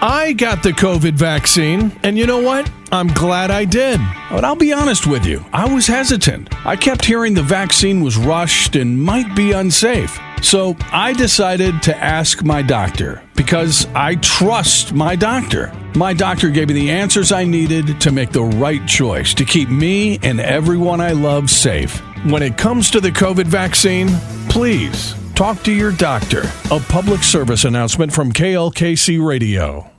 I got the COVID vaccine, and you know what? I'm glad I did. But I'll be honest with you, I was hesitant. I kept hearing the vaccine was rushed and might be unsafe. So I decided to ask my doctor because I trust my doctor. My doctor gave me the answers I needed to make the right choice to keep me and everyone I love safe. When it comes to the COVID vaccine, please talk to your doctor. A public service announcement from KLKC Radio.